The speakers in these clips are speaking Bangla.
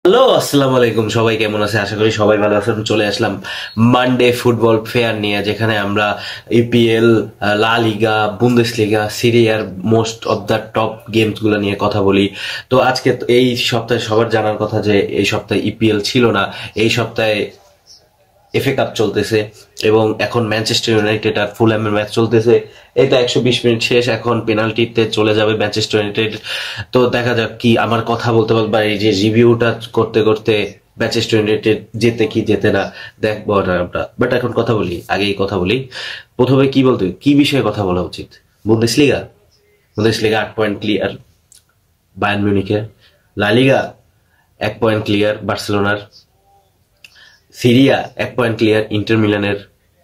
হ্যালো, আসসালামু আলাইকুম। সবাই কেমন আছে? আশা করি সবাই ভালো আছেন। চলে আসলাম মানডে ফুটবল ফেয়ার নিয়ে, যেখানে আমরা ইপিএল, লা লিগা, বুন্দেসলিগা, সিরিয়ার most of the top games গুলো নিয়ে কথা বলি। তো আজকে এই সপ্তাহে সবার জানার কথা যে এই সপ্তাহে ইপিএল ছিল না। এই সপ্তাহে এফএ কাপ চলতেছে এবং এখন ম্যানচেস্টার ইউনাইটেড আর ফুলহ্যামের ম্যাচ চলতেছে। এই তো 120 মিনিট শেষ, এখন পেনাল্টিতে চলে যাবে ম্যানচেস্টার ইউনাইটেড। তো দেখা যাক কি, আমার কথা বলতে বলতে বা এই যে রিভিউটা করতে করতে ম্যানচেস্টার ইউনাইটেড জেতে কি জেতে না দেখবো না আমরা। বাট এখন কথা বলি, আগেই কথা বলি। প্রথমে কি বলতে, কি বিষয়ে কথা বলা উচিত? Bundesliga. Bundesliga 8 point clear Bayern মিউনিখের। লা লিগা 1 পয়েন্ট ক্লিয়ার বার্সেলোনার। সিরিয়া 1 পয়েন্ট ক্লিয়ার ইন্টার মিলানের।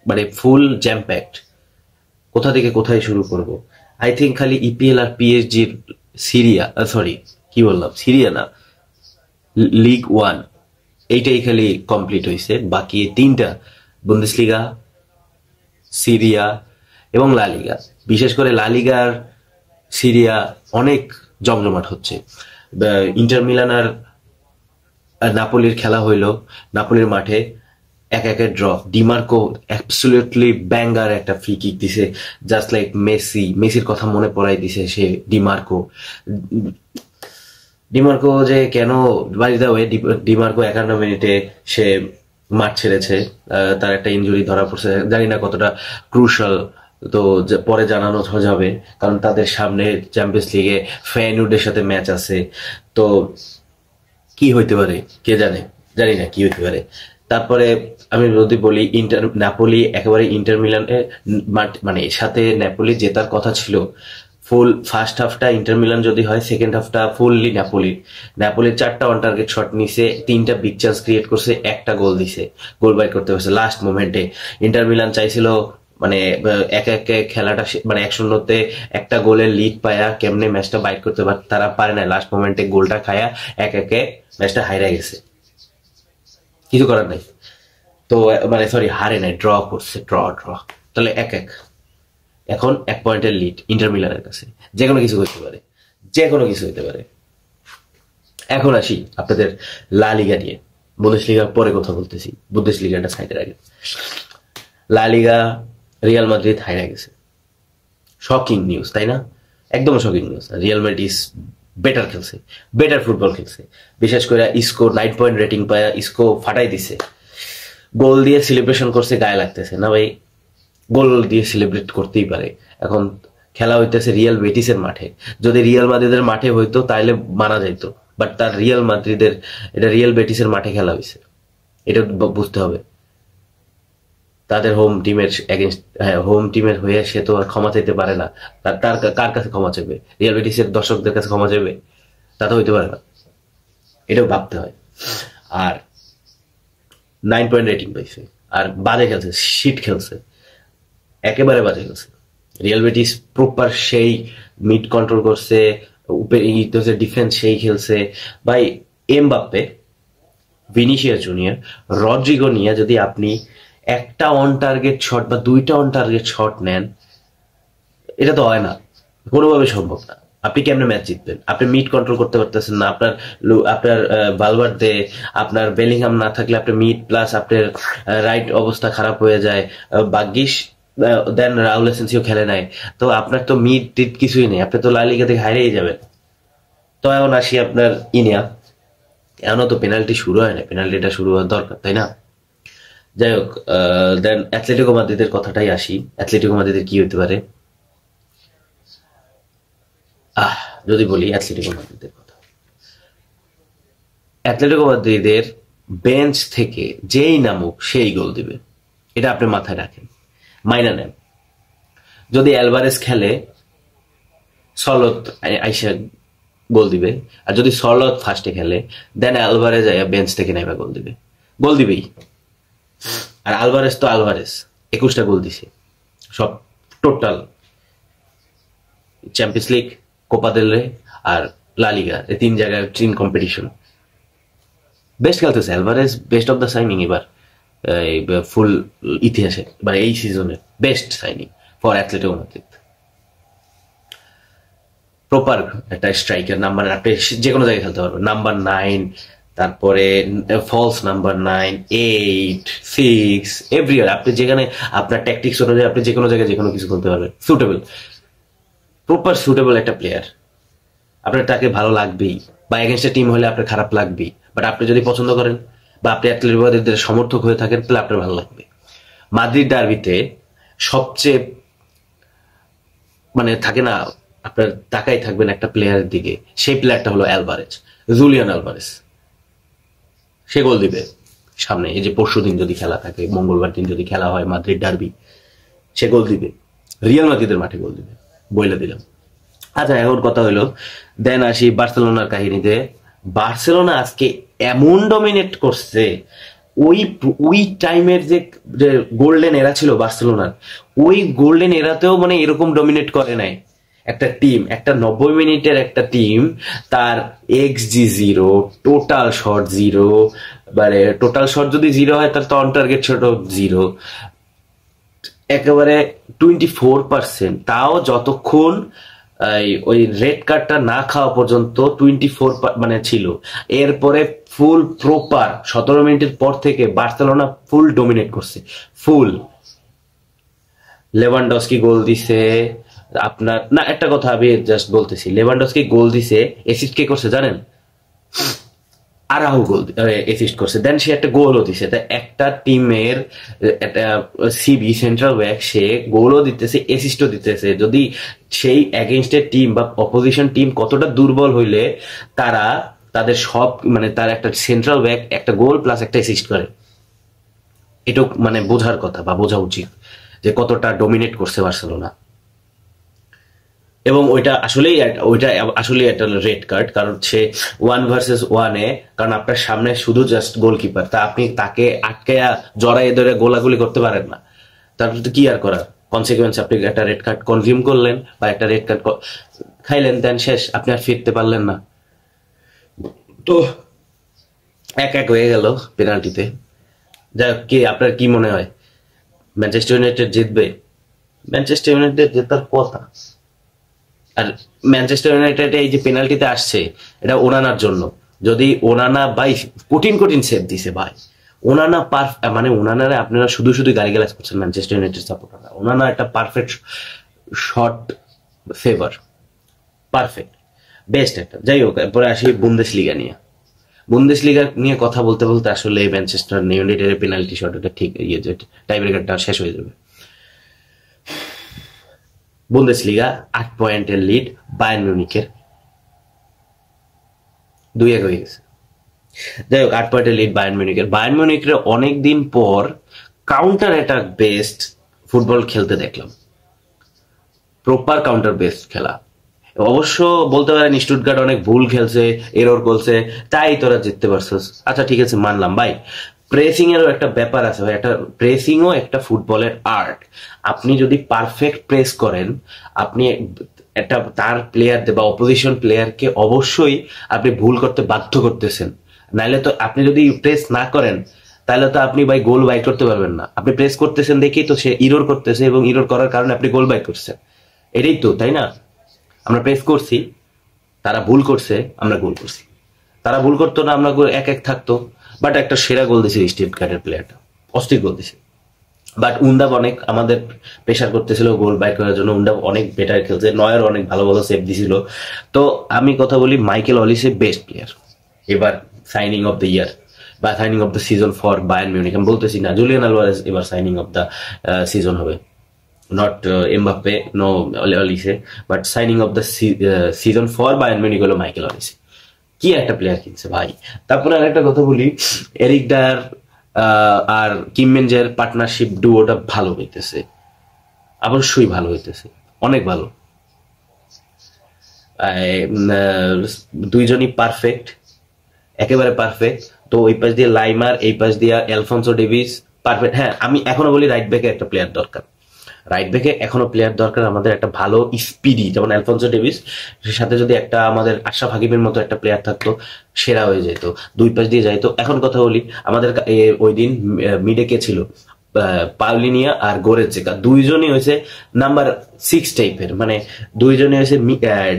মানে ফুল জ্যাম প্যাকড। কোথা থেকে কোথায় শুরু করব? আই থিঙ্ক খালি ইপিএল আর পিএসজির সিরিয়া, সরি কি বললাম, সিরিয়া না, লিগ ওয়ান, এইটাই খালি কমপ্লিট হয়েছে। বাকি তিনটা, বুন্দেসলিগা, সিরিয়া এবং লা লিগা। বিশেষ করে লা লিগার সিরিয়া অনেক জমজমাট হচ্ছে। ইন্টার মিলান আর নাপোলির খেলা হইল নাপোলির মাঠে, 1-1 ড্র। ডিমার্কো অ্যাবসলিউটলি ব্যাঙ্গার একটা ফ্রি কিক দিছে, জাস্ট লাইক মেসির কথা মনে পড়াই দিছে সে। ডিমার্কো ডিমার্কো যে কেন, বাই দ্য ওয়ে, ডিমার্কো 51 মিনিটে সে মাঠ ছেড়েছে। তার একটা ইনজুরি ধরা পড়ছে, জানি না কতটা ক্রুশাল। তো পরে জানানো যাবে, কারণ তাদের সামনে চ্যাম্পিয়ন্স লিগে ফেয়ারনুডের সাথে ম্যাচ আছে। তো কি হইতে পারে কে জানে, জানি না কি হইতে পারে। তারপরে আমি যদি বলি, নাপোলি একেবারে ইন্টার মিলানে, মানে সাথে নাপোলি জেতার কথা ছিল। ফুল ফার্স্ট হাফটা ইন্টার মিলান যদি হয়, সেকেন্ড হাফটা ফুললি নাপোলির 4টা অন টার্গেট শট নিছে, 3টা বিগ চান্স ক্রিয়েট করছে, একটা গোল দিছে। গোল বাইট করতে পারছে লাস্ট মোমেন্টে। ইন্টার মিলান চাইছিল মানে এক এক খেলাটা মানে 1-0-তে একটা গোলের লিড পায়া কেমনে ম্যাচটা বাইট করতে পারে, তারা পারে না। লাস্ট মোমেন্টে গোলটা খায়া 1-1 ম্যাচটা হাইরা গেছে, কিছু করার নাই। তো মানে সরি, হারে নাই, ড্র করছে, ড্র। তাহলে 1-1, এখন 1 পয়েন্টের লিড ইন্টার মিলানের কাছে। যে কোনো কিছু হইতে পারে, যে কোনো কিছু হইতে পারে। এখন আসি আপনাদের লা লিগা নিয়ে। বুন্দেসলিগার পরে কথা বলতেছি, বুন্দেসলিগাটা সাইডের আগে। লা লিগা, রিয়াল মাদ্রিদ হাইরা গেছে। শকিং নিউজ, তাই না? একদম shocking news. Real Madrid better খেলছে, বেটার ফুটবল খেলছে। বিশেষ করে ইসকো 9 পয়েন্ট রেটিং পায়, ইসকো ফাটাই দিছে। গোল দিয়ে সেলিব্রেশন করছে, গায়ে লাগতেছে না ভাই? গোল দিয়ে সেলিব্রেট করতেই পারে। এখন খেলা হইতেছে রিয়াল বেটিসের মাঠে। যদি রিয়াল মাদ্রিদের মাঠে হইতো তাহলে মানা যাইতো, বাট তার এটা রিয়াল বেটিসের মাঠে খেলা হয়েছে, এটা বুঝতে হবে। তাদের হোম টিমের এগেনস্ট, হ্যাঁ, হোম টিমের হয়ে সে তো আর ক্ষমা চাইতে পারে না। তার কার কাছে ক্ষমা চাইবে? রিয়াল বেটিসের দর্শকদের কাছে ক্ষমা চাইবে? তা তো হইতে পারে না, এটাও ভাবতে হয়। আর 9 পয়েন্ট রেটিং পাইছে, আর বাজে খেলছে, শিট খেলছে, একেবারে বাজে খেলছে। রিয়াল বেটিস প্রপার সেই মিড কন্ট্রোল করছে, ডিফেন্স সেই খেলছে ভাই। এমবাপ্পে, ভিনিসিয়াস জুনিয়র, রড্রিগো নিয়ে যদি আপনি একটা অন টার্গেট শট বা 2টা অন টার্গেট শট নেন, এটা তো হয় না, কোনোভাবে সম্ভব না। আপনি কেমনে ম্যাচ জিতবেন? আপনি মিড কন্ট্রোল করতে পারতেছেন না। আপনার ভালভার্দে, আপনার বেলিংহাম না থাকলে আপনার মিড প্লাস আপনার রাইট অবস্থা খারাপ হয়ে যায়। ভাগ্যিস দেন রাউল এসেন্সিও খেলে নাই। তো আপনার তো মিড টিড কিছুই নেই, আপনি তো লা লিগা থেকে হারিয়ে যাবেন। তো এখন আসি আপনার ইনিয়া। এখনো তো পেনাল্টি শুরু হয় না, পেনাল্টিটা শুরু হওয়ার দরকার, তাই না? যাই হোক, দেন অ্যাথলেটিকো মাদ্রিদের কথাটাই আসি। অ্যাথলেটিকো মাদ্রিদের কি হতে পারে? যদি বলি অ্যাথলেটিকো মাদ্রিদের কথা, অ্যাথলেটিকো মাদ্রিদের বেঞ্চ থেকে যেই নামুক সেই গোল দিবে, এটা আপনি মাথায় রাখেন, মাইনা নেন। যদি অ্যালভারেজ খেলে, সলত আইসা গোল দিবে। আর যদি সলত ফার্স্টে খেলে, দেন অ্যালভারেজ আইয়া বেঞ্চ থেকে নাইবা গোল দিবেই। আর আলভারেজ তো আলভারেজ 21টা গোল দিছে, সব total champions league, Copa del রে আর লা লিগা, এই 3 জায়গায় 3 কম্পিটিশন বেস্ট খেলতেছে Alvarez. Best of the signing এবার ফুল ইতিহাসে, এবার এই সিজনের best signing for Atletico Madrid. Proper একটা স্ট্রাইকার, নাম্বার, আপনি যে কোনো জায়গায় খেলতে পারবেন। নাম্বার 9, তারপরে ফলস নাম্বার 9, 8, 6 এভরিওয়ার, আপনি যেখানে আপনার ট্যাকটিক্স অনুযায়ী আপনি যে কোনো জায়গায় যে কোনো কিছু করতে পারবেন। সুটেবল, প্রপার সুটেবল একটা প্লেয়ার, আপনার তাকে ভালো লাগবেই, বা এগেনস্ট টিম হলে আপনার খারাপ লাগবেই, বাট আপনি যদি পছন্দ করেন বা আপনি অ্যাটলেটিকো মাদ্রিদের সমর্থক হয়ে থাকেন তাহলে আপনার ভালো লাগবে। মাদ্রিদ ডার্বিতে সবচেয়ে মানে থাকে না, আপনার তাকাই থাকবেন একটা প্লেয়ারের দিকে, সেই প্লেয়ারটা হলো অ্যালভারেজ, জুলিয়ান অ্যালভারেজ। সে গোল দিবে সামনে, এই যে পরশুদিন যদি খেলা থাকে, মঙ্গলবার দিন যদি খেলা হয় মাদ্রিদ ডার্বি, সে গোল দিবে, রিয়াল মাদ্রিদের মাঠে গোল দিবে, বইলে দিলাম। আচ্ছা, এখন কথা হলো, দেন আসি বার্সেলোনার কাহিনীতে। বার্সেলোনা আজকে এমন ডমিনেট করছে, ওই ওই টাইমের যে গোল্ডেন এরা ছিল বার্সেলোনার, ওই গোল্ডেন এরাতেও মানে এরকম ডমিনেট করে নাই একটা টিম। একটা 90 মিনিটের একটা টিম, তার XG 0, টোটাল শট 0, মানে টোটাল শট যদি 0 হয় তার তো অন টার্গেট শট 0, একেবারে 24%, তাও যতক্ষণ ওই রেড কার্ডটা না খাওয়া পর্যন্ত 24 মানে ছিল। এরপরে ফুল প্রপার 17 মিনিটের পর থেকে বার্সেলোনা ফুল ডমিনেট করছে, ফুল। লেভানডস্কি গোল দিছে আপনার, না একটা কথা আমি জাস্ট বলতেছি, লেভানডস্কি গোল দিছে, অ্যাসিস্ট কে করছে জানেন? আরাহু গোল অ্যাসিস্ট করছে, দেন সে একটা গোলও দিছে। তাই একটা টিমের একটা সিবি সেন্ট্রাল ব্যাক, সে গোলও দিতেছে অ্যাসিস্টও দিতেছে। যদি সেই এগেইনস্টের টিম বা অপোজিশন টিম কতটা দুর্বল হইলে তারা তাদের সব মানে তার একটা সেন্ট্রাল ব্যাক একটা গোল প্লাস একটা অ্যাসিস্ট করে, এটা মানে বোঝার কথা বা বোঝা উচিত যে কতটা ডমিনেট করছে বার্সেলোনা। এবং ওইটা আসলেই একটা রেড কার্ড, কারণ সে 1 ভার্সেস 1-এ, কারণ আপনার সামনে শুধু জাস্ট গোলকিপার, তা আপনি তাকে আটকে জড়াই ধরে গোলাগুলি করতে পারেন না। তারপর তো কি আর করার, কনসিকুয়েন্স আপনি একটা রেড কার্ড কনজিউম করলেন বা একটা রেড কার্ড খাইলেন, দেন শেষ, আপনি আর ফিরতে পারলেন না। তো 1-1 হয়ে গেল পেনাল্টিতে। যাই হোক, কি আপনার কি মনে হয় ম্যানচেস্টার ইউনাইটেড জিতবে? ম্যানচেস্টার ইউনাইটেড জেতার কথা। আর ম্যানচেস্টার ইউনাইটেড এই যে পেনাল্টিতে আসছে, এটা ওনানার জন্য। যদি ওনানা ভাই কঠিন কঠিন সেভ দিছে ভাই, ওনানা মানে ওনানারে আপনারা শুধু শুধু গালিগালাজ করছেন ম্যানচেস্টার ইউনাইটেড সাপোর্টাররা। ওনানা একটা পারফেক্ট শট সেভার, পারফেক্ট বেস্ট একটা। যাই হোক, এরপরে আসি বুন্দেসলিগা নিয়ে। বুন্দেসলিগা নিয়ে কথা বলতে বলতে আসলে ম্যানচেস্টার ইউনাইটেডের পেনাল্টি শট, এটা ঠিক ইয়ে যে টাই ব্রেকারটা শেষ হয়ে যাবে। বুন্দেসলিগা 8 পয়েন্টের লিড বায়ার্ন মিউনিখের, 2-1 হয়ে গেছে। যাই হোক, 8 পয়েন্টের লিড বায়ার্ন মিউনিখের। বায়ার্ন মিউনিখের অনেকদিন পর কাউন্টার অ্যাটাক বেস্ট ফুটবল খেলতে দেখলাম, প্রপার কাউন্টার বেস্ট খেলা। অবশ্য বলতে পারেন স্টুটগার্ট অনেক ভুল খেলছে, এরর করছে, তাই তোরা জিততে পারছিস। আচ্ছা ঠিক আছে, মানলাম ভাই, প্রেসিং এরও একটা ব্যাপার আছে ভাই, একটা প্রেসিংও একটা ফুটবলের আর্ট। আপনি যদি পারফেক্ট প্রেস করেন, আপনি একটা তার প্লেয়ার বা অপোজিশন প্লেয়ারকে অবশ্যই আপনি ভুল করতে বাধ্য করতেছেন। নাইলে তো আপনি যদি প্রেস না করেন তাহলে তো আপনি ভাই গোল বাই করতে পারবেন না। আপনি প্রেস করতেছেন দেখেই তো সে ইরর করতেছে, এবং ইরর করার কারণে আপনি গোল বাই করছেন। এটাই তো, তাই না? আমরা প্রেস করছি, তারা ভুল করছে, আমরা গোল করছি। তারা ভুল করতো না, আমরা 1-1 থাকতো। বাট একটা সেরা গোল দিছে স্টুটগার্টের প্লেয়ারটা, অস্থির গোল দিছে। বাট উন্দাব অনেক আমাদের প্রেশার করতেছিল গোল বাই করার জন্য, উন্দাব অনেক বেটার খেলছে, নয়ের অনেক ভালো ভালো সেভ দিছিল। তো আমি কথা বলি, মাইকেল অলিসে বেস্ট প্লেয়ার এবার, সাইনিং অফ দ্য ইয়ার বা signing of the season for Bayern Munich. আমি বলতেছি না জুলিয়ান আলভারেজ এবার সাইনিং অফ দ্য সিজন হবে, not Mbappe, no Olise, but signing of the season for Bayern Munich হলো মাইকেল অলিসে। কি একটা প্লেয়ার কিনছে ভাই। তারপরে আরেকটা কথা বলি, এরিক ডায়ার আর কিম মিন-জের পার্টনারশিপ ডুওটা ভালো হইতেছে, অবশ্যই ভালো হইতেছে, অনেক ভালো। দুইজনই পারফেক্ট, একেবারে পারফেক্ট। তো ওই পাশ দিয়ে লাইমার, এই পাশ দিয়ে অ্যালফোনসো ডেভিস, পারফেক্ট। হ্যাঁ, আমি এখনো বলি রাইট ব্যাকে একটা প্লেয়ার দরকার, রাইট ব্যাকে এখনো প্লেয়ার দরকার আমাদের, একটা ভালো স্পিডি, যেমন অ্যালফোনসো ডেভিস, সাথে যদি একটা আমাদের আশরাফ হাকিমের মতো একটা প্লেয়ার থাকতো, সেরা হয়ে যেত, দুই পাশ দিয়ে যাইতো। এখন কথা বলি, আমাদের ওই দিন মিডে কে ছিল? পাউলিনিয়া আর গোরেৎজেকা দুইজনই হয়েছে নাম্বার 6 টাইপের, মানে দুইজনই হয়েছে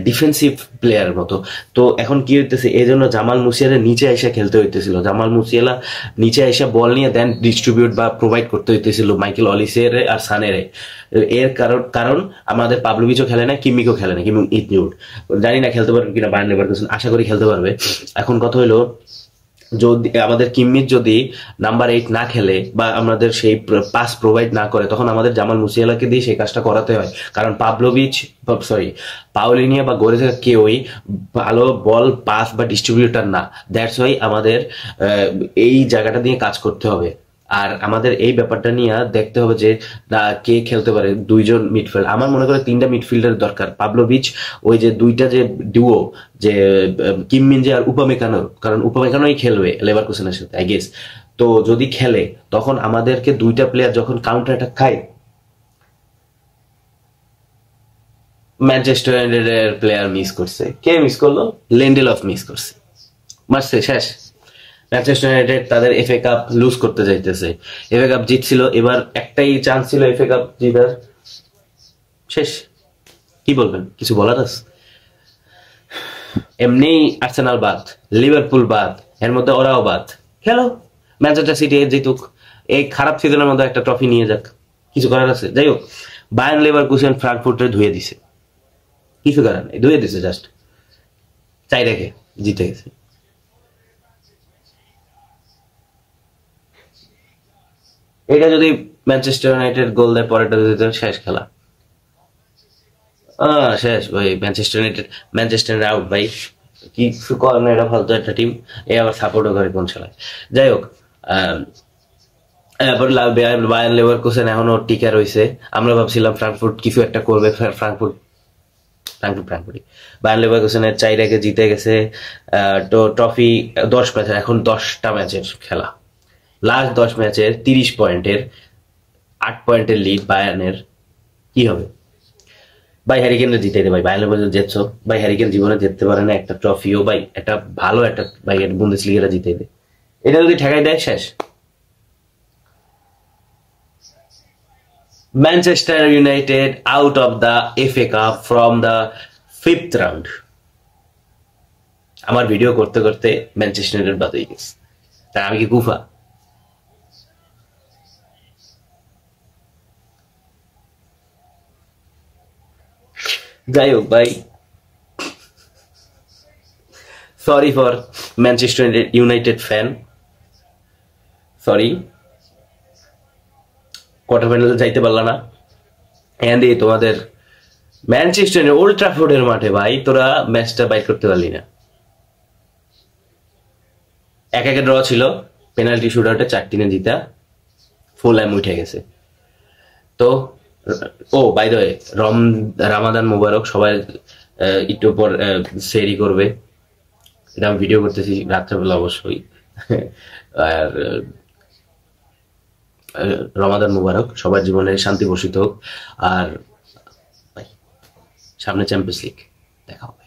ডিফেন্সিভ প্লেয়ার মতো। তো এখন কি হইতেছে, এই জন্য জামাল মুসিয়ালা নিচে এসে খেলতে হইতেছিল, জামাল মুসিয়ালা নিচে এসে বল নিয়ে দেন ডিস্ট্রিবিউট বা প্রোভাইড করতে হইতেছিল মাইকেল অলিসের আর সানেরে। এর কারণ আমাদের পাবলোভিচও খেলে না, কিমিকও খেলে না, কিমি ইনজুর্ড, জানি না খেলতে পারবে কিনা বায়ার্ন লেভারকুসেন, আশা করি খেলতে পারবে। এখন কথা হলো, যদি আমাদের কিম্মির যদি নাম্বার 8 না খেলে বা আমাদের সেই পাস প্রোভাইড না করে, তখন আমাদের জামাল মুসিয়ালাকে দিয়ে সেই কাজটা করাতে হয়। কারণ পাউলিনিয়া বা গোরেৎজেকা কেউই ভালো বল পাস বা ডিস্ট্রিবিউটার না। দ্যাটস ওয়াই আমাদের এই জায়গাটা দিয়ে কাজ করতে হবে। আর আমাদের এই ব্যাপারটা নিয়ে দেখতে হবে যে কে খেলতে পারে। দুইজন মিডফিল্ড, আমার মনে করে 3টা মিডফিল্ডার দরকার। পাবলোভিচ, ওই যে দুইটা যে ডুও, যে কিম মিনজে আর উপমেকানো, কারণ উপমেকানোই খেলবে লেভারকুসেনের সাথে আই গেস। তো যদি খেলে তখন আমাদেরকে দুইটা প্লেয়ার যখন কাউন্টার অ্যাটাক খায়, ম্যানচেস্টার ইউনাইটেডের প্লেয়ার মিস করছে। কে মিস করলো? লিন্ডেলফ মিস করছে, মারছে, শেষ। ম্যানচেস্টার ইউনাইটেড তাদের এফএ কাপ লুজ করতে যাইতেছে। এফএ কাপ জিতছিল, এবার একটাই চান্স ছিল এফএ কাপ জিতার, শেষ। কি বলবেন? কিছু বলার আছে? এমনি আর্সেনাল বাদ, লিভারপুল বাদ, এর মধ্যে ওরাও বাদ, খেলো। ম্যানচেস্টার সিটি জিতুক, এই খারাপ সিজনের মধ্যে একটা ট্রফি নিয়ে যাক, কিছু করার আছে? যাই হোক, বায়ার্ন লেভারকুসেন ফ্রাঙ্কফুর্টে ধুয়ে দিছে, কিছু করার নেই, ধুয়ে দিছে, জাস্ট চাই রেখে জিতে গেছে। এটা যদি ম্যানচেস্টার ইউনাইটেড গোল দেয়, পরেরটা যদি শেষ খেলা, শেষ ভাই। ম্যানচেস্টার আউট ভাই, কিছু করার না, এটা ফালতু একটা টিম। এ আবার সাপোর্টও করে কোন খেলায়। যাই হোক, এরপর বায়ার্ন লেভারকুসেন এখনো টিকা রয়েছে। আমরা ভাবছিলাম ফ্রাঙ্কফুর্ট কিছু একটা করবে, ফ্রাঙ্কফুর্টই বায়ার্ন লেভারকুসেনের 4-1 জিতে গেছে। তো ট্রফি 10 ম্যাচের, এখন 10টা ম্যাচের খেলা, লাস্ট 10 ম্যাচের 30 পয়েন্টের, 8 পয়েন্টের লিড বায়ার্নের। কি হবে ভাই? হ্যারিকেনরা জিতে দে ভাই, বায়ার্ন লেভারকুসেন জিতছো ভাই, হ্যারিকেন জীবনে জিততে পারে না একটা ট্রফিও ভাই, একটা ভালো একটা ভাই বুন্দেসলিগাটা জিতে দে। এটা যদি ঠেকাই দেয়, শেষ। Manchester United out of the FA cup from the 5th round. আমার ভিডিও করতে করতে ম্যানচেস্টার ইউনাইটেড বাদ হয়ে গেছে, তাই আমি কি গুফা? যাই হোক ভাই, sorry for Manchester United fan, sorry. Quarter ফাইনালে যাইতে পারলা না, এন্ড তোমাদের ম্যানচেস্টার ওল্ড ট্রাফোর্ডের মাঠে ভাই তোরা ম্যাচটা বাইট করতে পারলি না। 1-1 ড্র ছিল, পেনাল্টি শুট আউটে 4-3 জিতা, ফুল টাইম উঠে গেছে। তো ও বাই দ্য ওয়ে, রামাদান মুবারক, সবাই একটু পর সেরি করবে, এটা আমি ভিডিও করতেছি রাত্রেবেলা অবশ্যই। আর রমাদান মুবারক, সবার জীবনে শান্তি বর্ষিত হোক। আর সামনে চ্যাম্পিয়ন্স লিগ দেখা হবে।